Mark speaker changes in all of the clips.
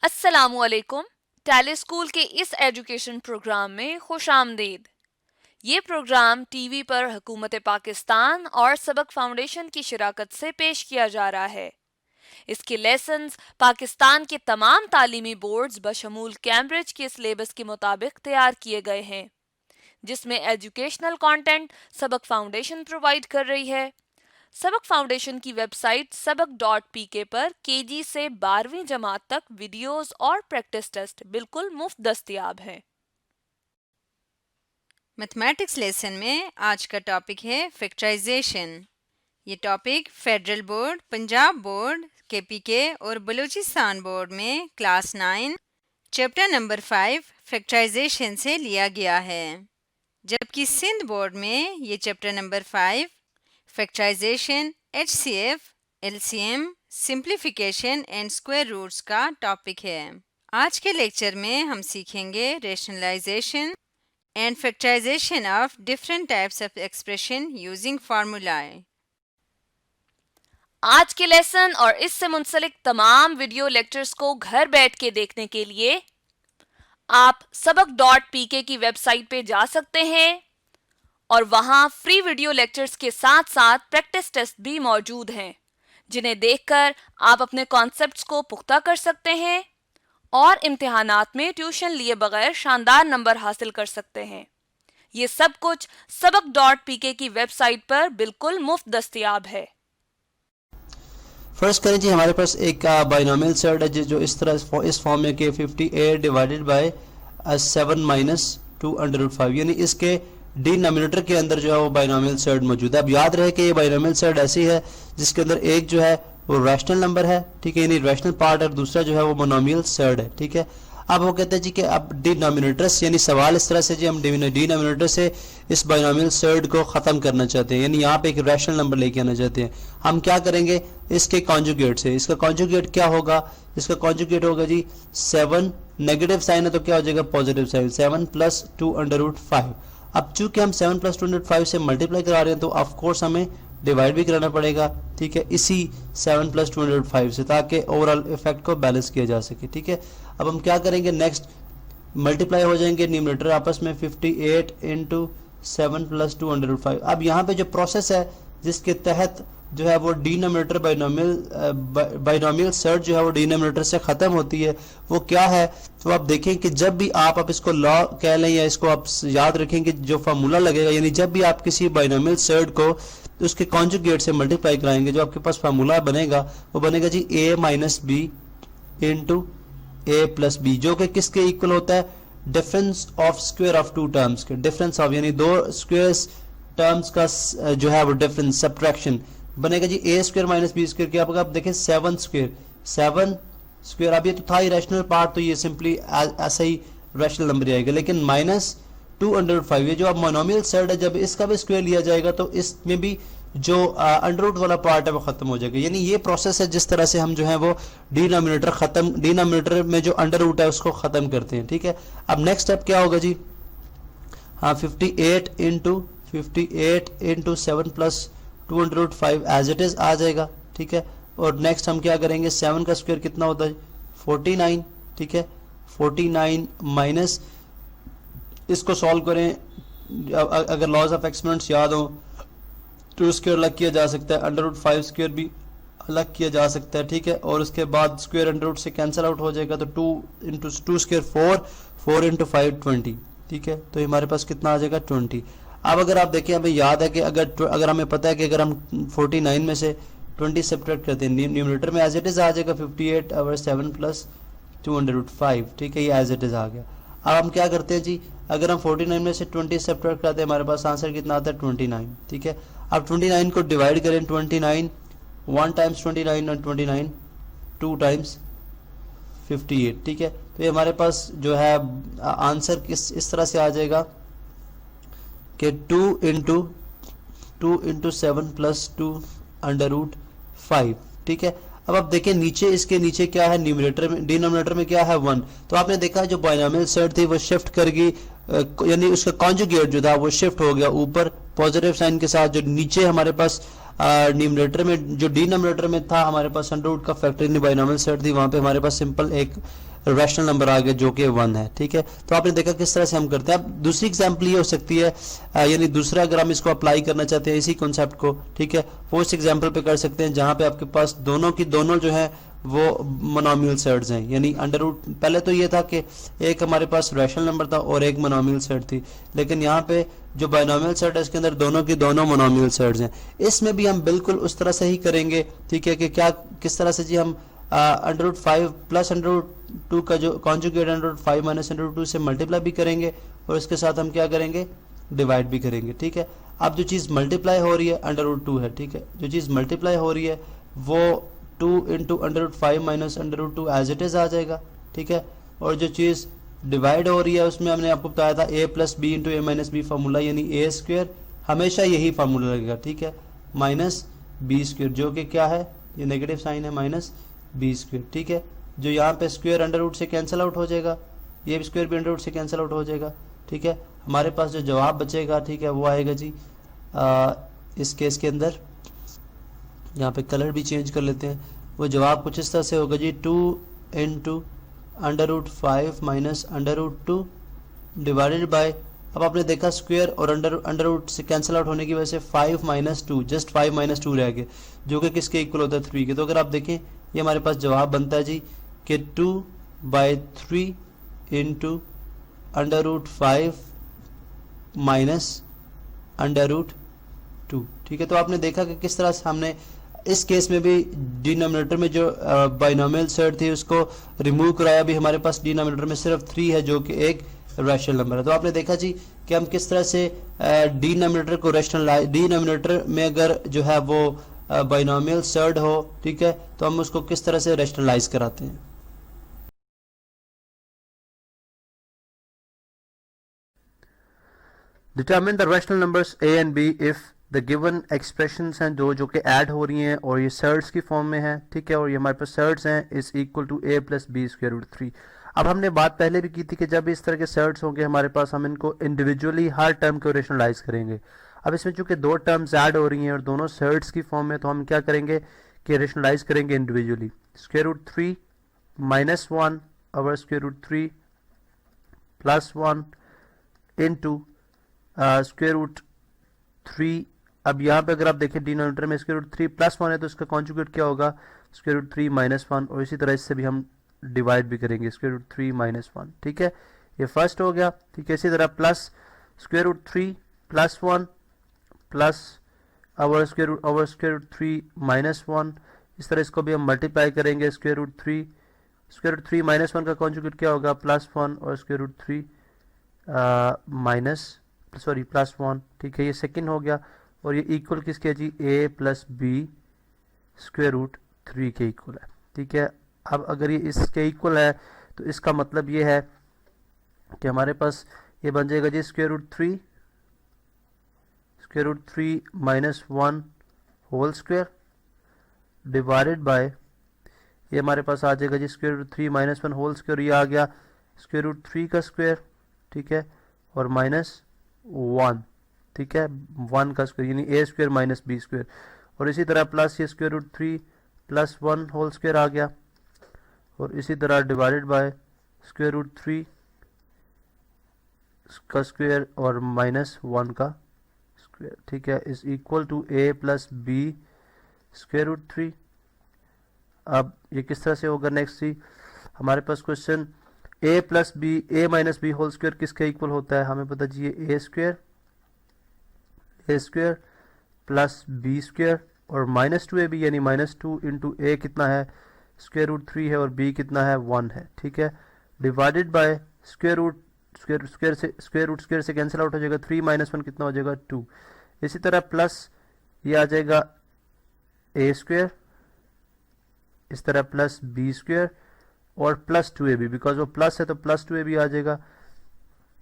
Speaker 1: अस्सलामुअलैकुम। Tally school के इस एजुकेशन प्रोग्राम में खुश आमदीद। ये प्रोग्राम टीवी पर हुकूमत पाकिस्तान और सबक फाउंडेशन की शिराकत से पेश किया जा रहा है। इसके लेसन्स पाकिस्तान के तमाम तालीमी बोर्ड्स बशमूल कैम्ब्रिज के सिलेबस के मुताबिक तैयार किए गए हैं, जिसमें एजुकेशनल कंटेंट सबक फाउंडेशन प्रोवाइड कर रही है। सबक फाउंडेशन की वेबसाइट सबक.pk पर केजी से 12वीं जमात तक वीडियोस और प्रैक्टिस टेस्ट बिल्कुल मुफ्त दस्तयाब हैं।
Speaker 2: मैथमेटिक्स लेसन में आज का टॉपिक है फैक्टराइजेशन। ये topic federal board, Punjab board, KPK और बलूचिस्तान बोर्ड में क्लास 9 चैप्टर नंबर 5 फैक्टराइजेशन से लिया गया है, जबकि सिंध बोर्ड में ये chapter number 5 factorization, HCF, LCM, simplification and square roots का टॉपिक है। आज के लेक्चर में हम सीखेंगे rationalization and factorization of different types of expression using formulae.
Speaker 1: आज के लेसन और इससे मुंसलिक तमाम वीडियो लेक्चर्स को घर बैठ के देखने के लिए आप सबक.pk की वेबसाइट पे जा सकते हैं और वहां फ्री वीडियो लेक्चर्स के साथ साथ प्रैक्टिस टेस्ट भी मौजूद हैं, जिन्हें देखकर आप अपने कॉन्सेप्ट्स को पुख्ता कर सकते हैं और इम्तिहानात में ट्यूशन लिए बगैर शानदार नंबर हासिल कर सकते हैं। ये सब कुछ सबक.pk की वेबसाइट पर बिल्कुल मुफ्त दस्तयाब है।
Speaker 3: फर्स्ट करें जी, हमारे पास एक बाइनोमियल सेट है जो इस तरह इस फॉर्म में कि 58 डिवाइडेड बाय 7 माइनस 2√5, यानी इसके डिनोमिनेटर के अंदर जो है वो बाइनोमियल सेट मौजूद है। अब याद रहे कि ये बाइनोमियल सेट ऐसी है जिसके अंदर एक जो है वो रैशनल नंबर है, ठीक है, यानी रैशनल पार्ट, और दूसरा जो है वो मोनोमियल सेट है, ठीक है। अब वो कहते हैं जी कि अब डिनोमिनेटर्स, यानी सवाल इस तरह से जी हम डिनोमिनेटर से इस बाइनोमियल सेट को ख़त्म करना चाहते हैं, यानी यहाँ पे एक रैशनल नंबर लेके आना चाहते हैं। हम क्या करेंगे, इसके कॉन्जुगेट से। इसका कॉन्जुगेट क्या होगा, इसका कॉन्जुगेट होगा जी 7, नेगेटिव साइन है तो क्या हो जाएगा, पॉजिटिव साइन, 7 + 2√5। अब चूंकि हम 7 + 2√5 से मल्टीप्लाई करा रहे हैं तो ऑफकोर्स हमें डिवाइड भी कराना पड़ेगा, ठीक है, इसी 7 + 2√5 से, ताकि ओवरऑल इफेक्ट को बैलेंस किया जा सके, ठीक है। अब हम क्या करेंगे, नेक्स्ट मल्टीप्लाई हो जाएंगे न्यूमरेटर आपस में, 58 × 7 + 2√5। अब यहाँ पे जो प्रोसेस है जिसके तहत जो है वो डिनोमिनेटर बाइनोमियल सेट जो है वो डिनोमिनेटर से खत्म होती है, वो क्या है, तो आप देखें कि जब भी आप इसको लॉ कह लें या इसको आप याद रखें कि जो फार्मूला लगेगा, यानी जब भी आप किसी बाइनोमियल सेट को उसके कॉन्जुगेट से मल्टीप्लाई कराएंगे, जो आपके पास फार्मूला बनेगा वो बनेगा जी a - b × a + b, जो कि किसके इक्वल होता है, difference of square of two terms के, डिफरेंस ऑफ यानी दो स्क्वायर्स टर्म्स का जो है वो डिफरेंस, सब्ट्रैक्शन बनेगा जी a² - b² क्या होगा। आप देखें 7 स्क्वायर, अब ये तो था ही रैशनल पार्ट, तो ये सिंपली ऐसा ही रैशनल नंबर आएगा, लेकिन -2√5 ये जो अब मोनोमियल सेट है, जब इसका भी स्क्वायर लिया जाएगा तो इसमें भी जो अंडर रूट वाला पार्ट है वो खत्म हो जाएगा। यानी ये प्रोसेस है जिस तरह से हम जो है वो डिनोमिनेटर में जो अंडर रूट है उसको खत्म करते हैं, ठीक है। अब नेक्स्ट स्टेप क्या होगा जी, हाँ, 58 × 7 + 2√5 एज इट इज आ जाएगा, ठीक है। और नेक्स्ट हम क्या करेंगे, 7 का स्क्वायर कितना होता है, 49, ठीक है, 49 माइनस, इसको सॉल्व करें, अगर लॉज ऑफ एक्सपोनेंट्स याद हो, 2 स्क्वायर अलग किया जा सकता है, √5 स्क्वायर भी अलग किया जा सकता है, ठीक है, और उसके बाद स्क्वायर अंडर रूट से कैंसिल आउट हो जाएगा, तो 2 × 2 स्क्वायर 4 × 5 20, ठीक है, तो हमारे पास कितना आ जाएगा, 20। अब अगर आप देखें, हमें याद है कि अगर हमें पता है कि अगर हम 49 में से 20 सब्ट्रैक्ट करते हैं, न्यूमरेटर में एज इट इज आ जाएगा 58 और 7 + 2√5, ठीक है, ये एज इट इज आ गया। अब हम क्या करते हैं जी, अगर हम 49 में से 20 सब्ट्रैक्ट करते हैं, हमारे पास आंसर कितना आता है, 29, ठीक है। अब 29 को डिवाइड करें, 29 1 टाइम्स 29 और 29 2 टाइम्स 58, ठीक है, तो ये हमारे पास जो है आंसर इस तरह से आ जाएगा कि 2 × 7 + 2√5, ठीक है। अब आप देखें नीचे, इसके नीचे क्या है, न्यूमरेटर में, डिनोमिनेटर में क्या है, 1, तो आपने देखा जो बाइनोमियल सेट थी वो शिफ्ट कर गई, यानी उसका कॉन्जुगेट जो था वो शिफ्ट हो गया ऊपर पॉजिटिव साइन के साथ। जो नीचे हमारे पास न्यूमरेटर में, जो डिनोमिनेटर में था हमारे पास अंडर रूट का फैक्टर, बाइनोमियल सेट थी, वहां पे हमारे पास सिंपल एक रैशनल नंबर आ गया जो कि 1 है। ठीक है, तो आपने देखा किस तरह से हम करते हैं। अब दूसरी एग्जांपल ये हो सकती है, यानी दूसरा अगर हम इसको अप्लाई करना चाहते हैं इसी कॉन्सेप्ट को, ठीक है, वो इस एग्जांपल पे कर सकते हैं जहां पे आपके पास दोनों की दोनों जो है वो मोनोमियल सेट्स हैं, यानी अंडर रूट। पहले तो ये था कि एक हमारे पास रैशनल नंबर था और एक मोनोमियल सेट थी, लेकिन यहाँ पे जो बायनोमियल सेट है इसके अंदर दोनों की दोनों मोनोमियल सेट्स हैं। इसमें भी हम बिल्कुल उस तरह से ही करेंगे, ठीक है, कि क्या किस तरह से जी हम under root 5 plus under root 2 का जो conjugate under root 5 minus under root 2 से मल्टीप्लाई भी करेंगे और इसके साथ हम क्या करेंगे, डिवाइड भी करेंगे। ठीक है, अब जो चीज़ मल्टीप्लाई हो रही है अंडर रूट 2 है, ठीक है, जो चीज़ मल्टीप्लाई हो रही है वो 2 into under root 5 minus under root 2 as it is आ जाएगा। ठीक है, और जो चीज़ डिवाइड हो रही है उसमें हमने आपको बताया था a plus B into A minus B formula, यानी ए स्क्वेयर हमेशा यही फार्मूला लगेगा। ठीक है, माइनस बी स्क्वेयर जो कि क्या है, ये नेगेटिव साइन है, माइनस बी स्क्वेयर। ठीक है, जो यहाँ पे स्क्वेयर अंडर रूट से कैंसिल आउट हो जाएगा, ये भी स्क्वेयर भी अंडर रूट से कैंसिल आउट हो जाएगा। ठीक है, हमारे पास जो जवाब बचेगा, ठीक है, वो आएगा जी इस केस के अंदर, यहाँ पे कलर भी चेंज कर लेते हैं, वो जवाब कुछ इस तरह से होगा जी 2 into under root 5 minus under root 2 divided by, अब आपने देखा स्क्वेयर और अंडर रूट से कैंसिल आउट होने की वजह से 5 माइनस 2, जस्ट 5 माइनस 2 रह गए, जो कि किसके इक्वल होता है 3 के। तो अगर आप देखें ये हमारे पास जवाब बनता है जी कि 2/3 into under root 5 minus under root 2। ठीक है, तो आपने देखा कि किस तरह से हमने इस केस में भी डिनोमिनेटर में जो बाइनोमियल सेट थी उसको रिमूव कराया, भी हमारे पास डिनोमिनेटर में सिर्फ 3 है जो कि एक रैशनल नंबर है। तो आपने देखा जी कि हम किस तरह से डिनोमिनेटर को रैशनलाइज, डिनोमिनेटर में अगर जो है वो बाइनोमियल सेट हो, ठीक है, तो हम उसको किस तरह से रैशनलाइज कराते हैं।
Speaker 4: Determine the rational numbers a and b if the given expressions हैं जो कि ऐड हो रही हैं और ये सर्ट्स की फॉर्म में है। ठीक है, और ये हमारे पास सर्ट्स हैं is equal to a plus B square root 3। अब हमने बात पहले भी की थी कि जब इस तरह के सर्ट्स होंगे हमारे पास, हम इनको इंडिविजुअली हर टर्म को रेशनलाइज करेंगे। अब इसमें चूंकि दो टर्म्स ऐड हो रही हैं और दोनों सर्ट्स की फॉर्म में, तो हम क्या करेंगे कि रेशनलाइज करेंगे individually. Square root 3 minus 1 over square root 3 plus 1 into square root 3। अब यहाँ पे अगर आप देखें डिनोमिनेटर में स्क्वायर रूट 3 प्लस 1 है तो इसका कॉन्जुगेट क्या होगा, स्क्वायर रूट 3 माइनस 1, और इसी तरह इससे भी हम डिवाइड भी करेंगे, स्क्वायर रूट 3 माइनस 1। ठीक है, ये फर्स्ट हो गया। ठीक है, इसी तरह plus square root 3 plus 1 plus over square root 3 minus 1, इस तरह इसको भी हम मल्टीप्लाई करेंगे, स्क्वायर रूट 3 माइनस 1 का कॉन्जुगेट क्या होगा, प्लस 1 और स्क्वायर रूट 3 माइनस प्लस 1। ठीक है, ये सेकंड हो गया, और ये इक्वल किसके है जी, a plus B square root 3 के इक्वल है। ठीक है, अब अगर ये इसके इक्वल है तो इसका मतलब ये है कि हमारे पास ये बन जाएगा जी square root 3 minus 1 whole square divided by, ये हमारे पास आ जाएगा जी square root 3 minus 1 whole square, ये आ गया स्क्वायर रूट 3 का स्क्वायर। ठीक है, और माइनस 1, ठीक है, 1 का स्क्वायर, यानी a square minus B square, और इसी तरह प्लस ये square root 3 plus 1 whole square आ गया, और इसी तरह डिवाइडेड बाय स्क्वायर रूट 3 का स्क्वायर और माइनस 1 का स्क्वायर। ठीक है, is equal to a plus B square root 3। अब ये किस तरह से होगा, नेक्स्ट सी हमारे पास question a plus B, a minus B whole square किसके इक्वल होता है, हमें पता चाहिए a square plus B square और माइनस 2ab, यानी माइनस 2 इंटू a कितना है, स्क्वायर रूट 3 है, और b कितना है, 1 है। ठीक है, डिवाइडेड बाय स्क्वायर से कैंसिल आउट हो जाएगा, 3 माइनस 1 कितना हो जाएगा, 2। इसी तरह प्लस ये आ जाएगा a स्क्वायर, इस तरह प्लस बी स्क्वायर और प्लस 2ab, बिकॉज वो प्लस है तो प्लस 2ab आ जाएगा,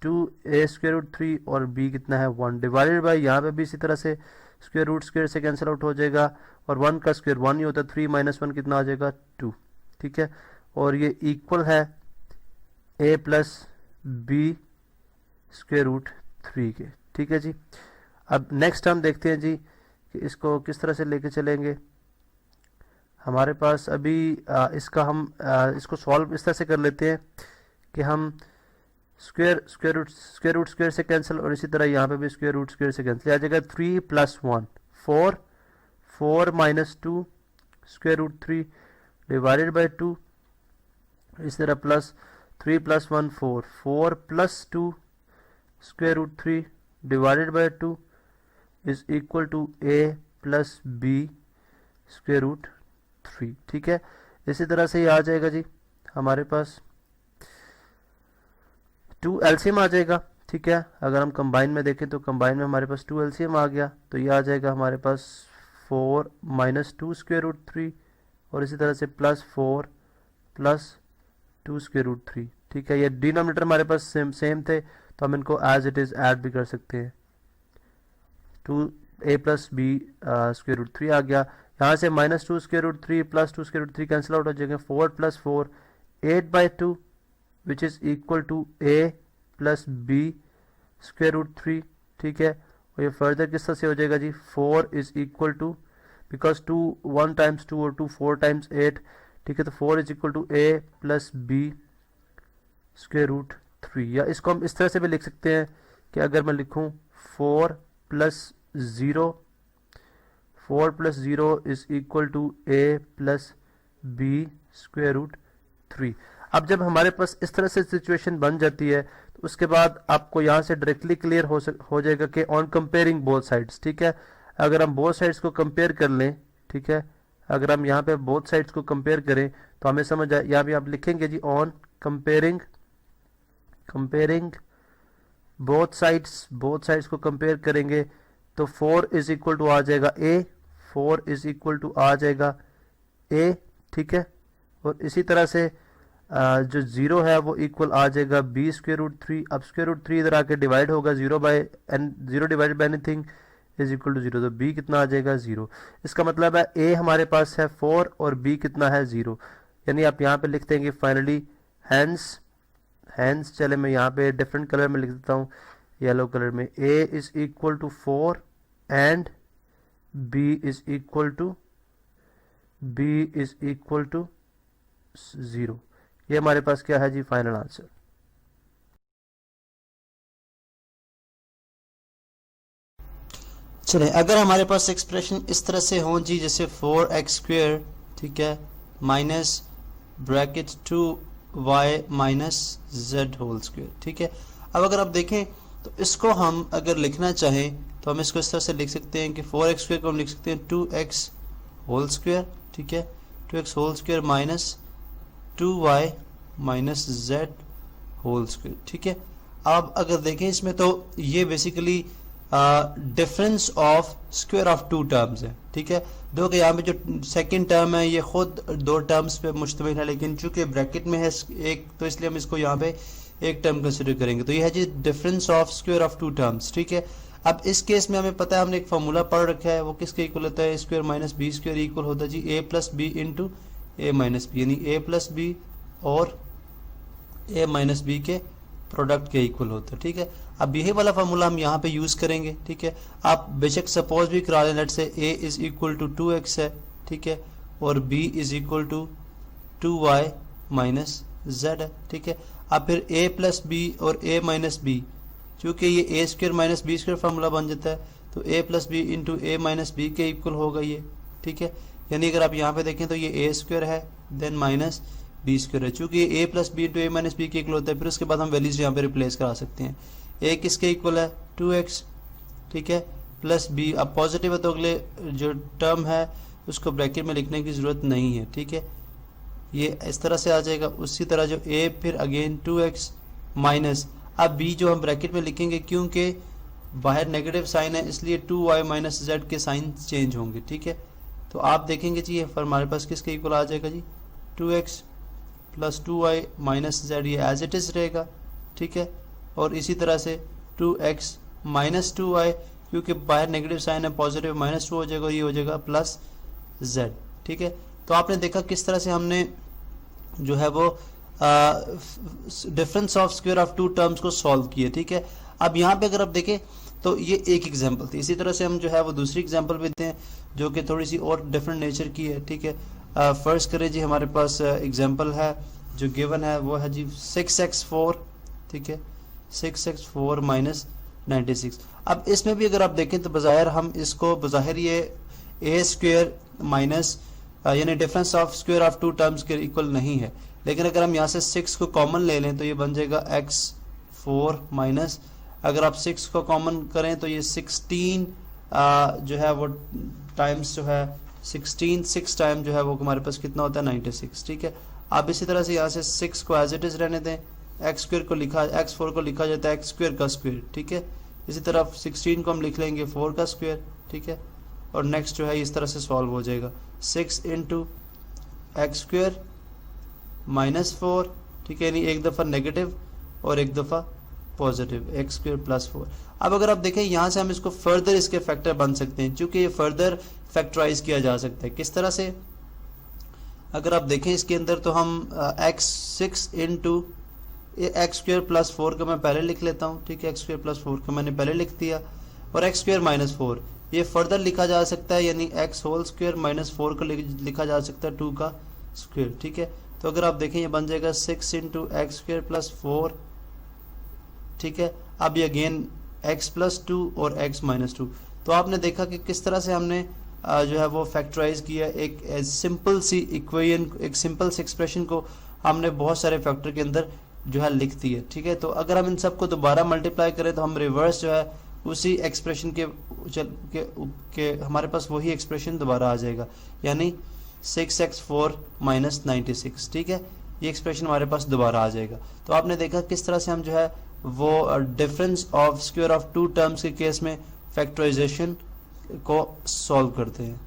Speaker 4: 2a स्क्वायर रूट 3 और b कितना है, 1 डिवाइडेड बाय, यहाँ पे भी इसी तरह से स्क्वायर से कैंसिल आउट हो जाएगा, और 1 का स्क्वायर 1 ही होता है, 3 माइनस 1 कितना आ जाएगा, 2। ठीक है, और ये इक्वल है a plus B square root 3 के। ठीक है जी, अब नेक्स्ट हम देखते हैं जी कि इसको किस तरह से लेके चलेंगे। हमारे पास अभी इसका हम इसको सॉल्व इस तरह से कर लेते हैं कि हम स्क्वायर रूट स्क्वायर से कैंसिल, और इसी तरह यहाँ पे भी स्क्वायर रूट स्क्वायर से कैंसिल आ जाएगा। 3 + 1 4, 4 - 2 स्क्वायर रूट 3 डिवाइडेड बाई 2, इस तरह प्लस 3 + 1 4, 4 + 2 स्क्वायर रूट 3 डिवाइडेड बाई 2 is equal to a + b square root 3। ठीक है, इसी तरह से ये आ जाएगा जी हमारे पास 2 एलसीएम आ जाएगा। ठीक है, अगर हम कंबाइन में देखें तो कंबाइन में हमारे पास 2 एलसीएम आ गया, तो ये आ जाएगा हमारे पास 4 - 2 स्क्वायर रूट 3, और इसी तरह से +4 + 2 स्क्वायर रूट 3। ठीक है, ये डिनोमिनेटर हमारे पास सेम थे, तो हम इनको एज इट इज़ ऐड भी कर सकते हैं। 2a + b स्क्वायर रूट 3 आ गया। यहाँ से -2 स्क्वायर रूट 3 + 2 स्क्वायर रूट 3 कैंसिल आउट हो जाएगा। 4 + 4 8/2 which is equal to a + b square root 3। ठीक है, और ये फर्दर किस तरह से हो जाएगा जी, 4 इज इक्वल टू, बिकॉज 2 1 × 2 और 2 4 × 8। ठीक है, तो 4 is equal to a + b square root 3। या इसको हम इस तरह से भी लिख सकते हैं कि अगर मैं लिखूं 4 + 0 is equal to a + b square root 3। अब जब हमारे पास इस तरह से सिचुएशन बन जाती है तो उसके बाद आपको यहाँ से डायरेक्टली क्लियर हो जाएगा कि ऑन कंपेयरिंग बोथ साइड्स। ठीक है, अगर हम बोथ साइड्स को कंपेयर कर लें, ठीक है, अगर हम यहाँ पे बोथ साइड्स को कंपेयर करें तो हमें समझ आए, यहाँ भी आप लिखेंगे जी ऑन कंपेयरिंग बोथ साइड्स को कंपेयर करेंगे तो 4 इज इक्वल टू आ जाएगा a, 4 इज इक्वल टू आ जाएगा a। ठीक है, और इसी तरह से जो 0 है वो इक्वल आ जाएगा b स्क्वायर रूट 3। अब स्क्वायर रूट 3 इधर आके डिवाइड होगा, 0 divided by anything is equal to 0, तो b कितना आ जाएगा 0। इसका मतलब है a हमारे पास है 4 और b कितना है 0, यानी आप यहाँ पे लिख देंगे फाइनली हैंस चले मैं यहाँ पे डिफरेंट कलर में लिख देता हूँ, येलो कलर में, a is equal to 4 and b is equal to 0। ये हमारे पास क्या है जी फाइनल आंसर।
Speaker 3: चलें, अगर हमारे पास एक्सप्रेशन इस तरह से हो जी, जैसे 4x², ठीक है, माइनस ब्रैकेट 2y - z²। ठीक है, अब अगर आप देखें तो इसको हम अगर लिखना चाहें तो हम इसको इस तरह से लिख सकते हैं कि 4x² को हम लिख सकते हैं 2x²। ठीक है, 2x² माइनस 2y - z²। ठीक है, अब अगर देखें इसमें तो ये basically difference of square of 2 terms है। ठीक है, दो के यहाँ पे जो सेकंड टर्म है ये खुद 2 टर्म्स पे मुश्तमिल है, लेकिन चूंकि ब्रैकेट में है एक, तो इसलिए हम इसको यहाँ पे एक टर्म कंसिडर करेंगे। तो ये है जी difference of square of 2 terms. ठीक है, अब इस केस में हमें पता है, हमने एक फार्मूला पढ़ रखा है, वो किसके इक्वल होता है, square minus B square equal होता है जी a + b into a - b, यानी a + b और a - b के प्रोडक्ट के इक्वल होता है। ठीक है, अब यही वाला फार्मूला हम यहाँ पे यूज करेंगे। ठीक है, आप बेशक सपोज भी करा लें, लेट से a is equal to 2x है, ठीक है, और b is equal to 2y - z है। ठीक है, अब फिर a + b और a - b, क्योंकि ये a² - b² फार्मूला बन जाता है, तो a + b into a - b के इक्वल होगा ये। ठीक है, यानी अगर आप यहाँ पे देखें तो ये a² है देन माइनस b² है, चूंकि ये a + b into a - b के इक्वल होता है, फिर उसके बाद हम वैल्यूज यहाँ पे रिप्लेस करा सकते हैं। a किसके इक्वल है 2x, ठीक है, प्लस b, अब पॉजिटिव है तो अगले जो टर्म है उसको ब्रैकेट में लिखने की ज़रूरत नहीं है। ठीक है, ये इस तरह से आ जाएगा। उसी तरह जो a फिर अगेन 2x माइनस, अब b जो हम ब्रैकेट में लिखेंगे क्योंकि बाहर नेगेटिव साइन है इसलिए 2y - z के साइन चेंज होंगे। ठीक है, तो आप देखेंगे जी ये हमारे पास किसके इक्वल आ जाएगा जी 2x + 2y - z, ये एज इट इज़ रहेगा। ठीक है, और इसी तरह से 2x - 2y, क्योंकि बाहर नेगेटिव साइन है पॉजिटिव -2 हो जाएगा, ये हो जाएगा +z। ठीक है, तो आपने देखा किस तरह से हमने जो है वो difference of square of 2 terms को सॉल्व किए। ठीक है, अब यहाँ पे अगर आप देखें तो ये एक एग्जांपल थी, इसी तरह से हम जो है वो दूसरी एग्जांपल भी देते हैं जो कि थोड़ी सी और डिफरेंट नेचर की है। ठीक है, फर्स्ट करें जी, हमारे पास एग्जांपल है जो गिवन है वो है जी 6x4, ठीक है, 6x4 माइनस 96। अब इसमें भी अगर आप देखें तो बज़ाहिर हम इसको बज़ाहिर ये ए स्क्वेयर माइनस यानी difference of square of two terms के इक्वल नहीं है, लेकिन अगर हम यहाँ से 6 को कॉमन ले लें तो ये बन जाएगा x4 माइनस, अगर आप 6 को कॉमन करें तो ये 16 जो है वो टाइम्स जो है 16 6 टाइम जो है वो हमारे पास कितना होता है 96, ठीक है। आप इसी तरह से यहाँ से 6 को एज इट इज रहने दें, x4 को लिखा जाता है x² का स्क्वायर, ठीक है। इसी तरह 16 को हम लिख लेंगे 4 का स्क्वायर, ठीक है, और नेक्स्ट जो है इस तरह से सॉल्व हो जाएगा 6 इंटू x² माइनस 4, ठीक है, यानी एक दफ़ा नेगेटिव और एक दफ़ा पॉजिटिव x² प्लस 4। अब अगर आप देखें यहाँ से हम इसको फर्दर इसके फैक्टर बन सकते हैं, क्योंकि ये फर्दर फैक्टराइज किया जा सकता है। किस तरह से, अगर आप देखें इसके अंदर तो हम x6 इंटू x² प्लस 4 को मैं पहले लिख लेता हूँ, ठीक है, x² प्लस 4 को मैंने पहले लिख दिया, और x² माइनस 4 ये फर्दर लिखा जा सकता है, यानी x होल स्क्वायर माइनस 4 को लिखा जा सकता है 2 का स्क्वायर, ठीक है। तो अगर आप देखें ये बन जाएगा 6 इंटू x² प्लस 4, ठीक है। अब ये अगेन x प्लस 2 और x माइनस 2। तो आपने देखा कि किस तरह से हमने जो है वो फैक्टराइज किया एक सिंपल सी इक्वेशन, एक सिंपल सी एक्सप्रेशन को हमने बहुत सारे फैक्टर के अंदर जो है लिख दी है, ठीक है। तो अगर हम इन सबको दोबारा मल्टीप्लाई करें तो हम रिवर्स जो है उसी एक्सप्रेशन के हमारे पास वही एक्सप्रेशन दोबारा आ जाएगा, यानी 6x4 माइनस 96, ठीक है, ये एक्सप्रेशन हमारे पास दोबारा आ जाएगा। तो आपने देखा किस तरह से हम जो है वो difference of square of two terms के केस में फैक्टराइजेशन को सॉल्व करते हैं।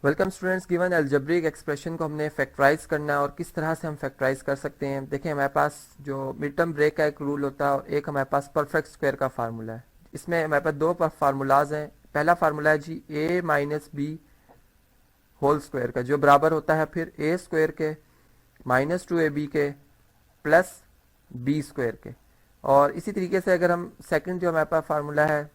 Speaker 5: Welcome students, given algebraic expression को हमने फैक्टराइज करना है और किस तरह से हम फैक्टराइज कर सकते हैं। देखिए हमारे पास जो मिड टर्म ब्रेक का एक रूल होता है और एक हमारे पास परफेक्ट स्क्वायर का फार्मूला है। इसमें हमारे पास दो फार्मूलाज हैं। पहला फार्मूला है जी a minus B whole square का, जो बराबर होता है फिर a स्क्वायर के माइनस 2ab के प्लस b स्क्वायर के। और इसी तरीके से अगर हम सेकंड जो हमारे पास फार्मूला है,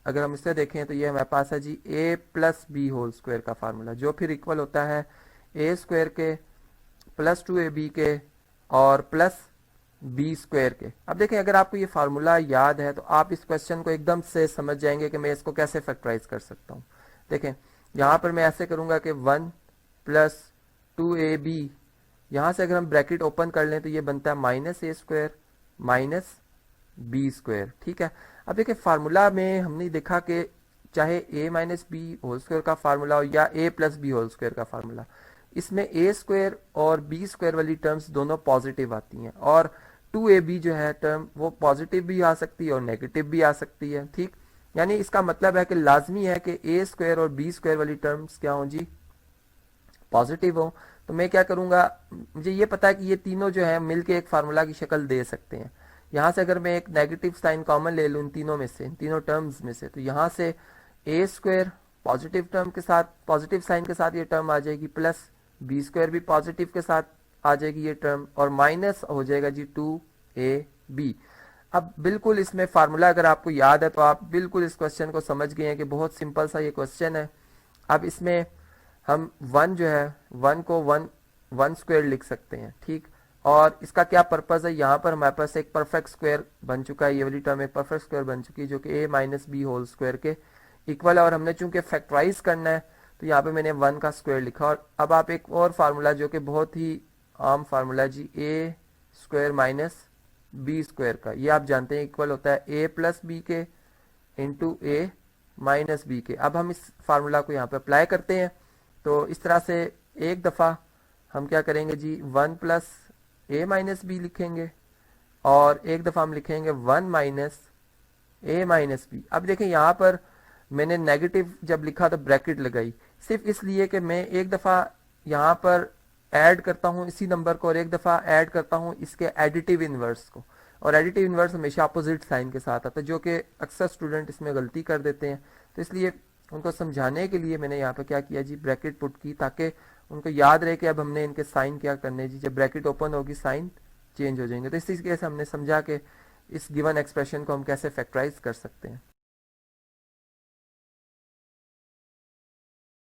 Speaker 5: अगर हम इससे देखें तो ये हमारे पास है जी a plus B whole square का फार्मूला, जो फिर इक्वल होता है a स्क्वायर के प्लस 2ab के और प्लस b स्क्वायर के। अब देखें अगर आपको ये फार्मूला याद है तो आप इस क्वेश्चन को एकदम से समझ जाएंगे कि मैं इसको कैसे फैक्टराइज कर सकता हूँ। देखें यहाँ पर मैं ऐसे करूँगा कि 1 प्लस 2ab, यहाँ से अगर हम ब्रैकेट ओपन कर लें तो ये बनता है minus a square minus B square, ठीक है। अब देखिए फार्मूला में हमने देखा कि चाहे a minus B whole square का फार्मूला हो या a plus B whole square का फार्मूला, इसमें a स्क्वायर और b स्क्वायर वाली टर्म्स दोनों पॉजिटिव आती हैं और 2ab जो है टर्म वो पॉजिटिव भी आ सकती है और नेगेटिव भी आ सकती है, ठीक। यानी इसका मतलब है कि लाजमी है कि a स्क्वायर और b स्क्वायर वाली टर्म्स क्या हों जी, पॉजिटिव हो। तो मैं क्या करूंगा, मुझे ये पता है कि ये तीनों जो है मिलके एक फार्मूला की शक्ल दे सकते हैं। यहाँ से अगर मैं एक नेगेटिव साइन कॉमन ले लूँ इन तीनों में से, इन तीनों टर्म्स में से, तो यहाँ से a स्क्वायर पॉजिटिव टर्म के साथ, पॉजिटिव साइन के साथ ये टर्म आ जाएगी, प्लस b स्क्वायर भी पॉजिटिव के साथ आ जाएगी ये टर्म, और माइनस हो जाएगा जी 2ab। अब बिल्कुल इसमें फार्मूला अगर आपको याद है तो आप बिल्कुल इस क्वेश्चन को समझ गए हैं कि बहुत सिंपल सा ये क्वेश्चन है। अब इसमें हम 1 जो है 1 को 1 स्क्वायर लिख सकते हैं, ठीक। और इसका क्या पर्पस है, यहाँ पर हमारे पास एक परफेक्ट स्क्वायर बन चुका है, ये वाली टर्म एक परफेक्ट स्क्वायर बन चुकी है जो कि a minus B whole square के इक्वल है। और हमने चूंकि फैक्टराइज करना है तो यहाँ पे मैंने 1 का स्क्वायर लिखा। और अब आप एक और फार्मूला जो कि बहुत ही आम फार्मूला है जी a square minus B square का, ये आप जानते हैं इक्वल होता है a प्लस बी के इंटू a माइनस बी के। अब हम इस फार्मूला को यहाँ पे अप्लाई करते हैं। तो इस तरह से एक दफ़ा हम क्या करेंगे जी 1 प्लस a माइनस बी लिखेंगे और एक दफ़ा हम लिखेंगे 1 माइनस a माइनस बी। अब देखें यहाँ पर मैंने नेगेटिव जब लिखा तो ब्रैकेट लगाई, सिर्फ इसलिए कि मैं एक दफ़ा यहाँ पर ऐड करता हूँ इसी नंबर को और एक दफ़ा ऐड करता हूँ इसके एडिटिव इन्वर्स को, और एडिटिव इन्वर्स हमेशा अपोजिट साइन के साथ आता है, जो कि अक्सर स्टूडेंट इसमें गलती कर देते हैं। तो इसलिए उनको समझाने के लिए मैंने यहाँ पे क्या किया जी, ब्रैकेट पुट की, ताकि उनको याद रहे कि अब हमने इनके साइन क्या करने जी, जब ब्रैकेट ओपन होगी साइन चेंज हो जाएंगे। तो इस तरीके से हमने समझा कि इस गिवन एक्सप्रेशन को हम कैसे फैक्टराइज कर सकते हैं।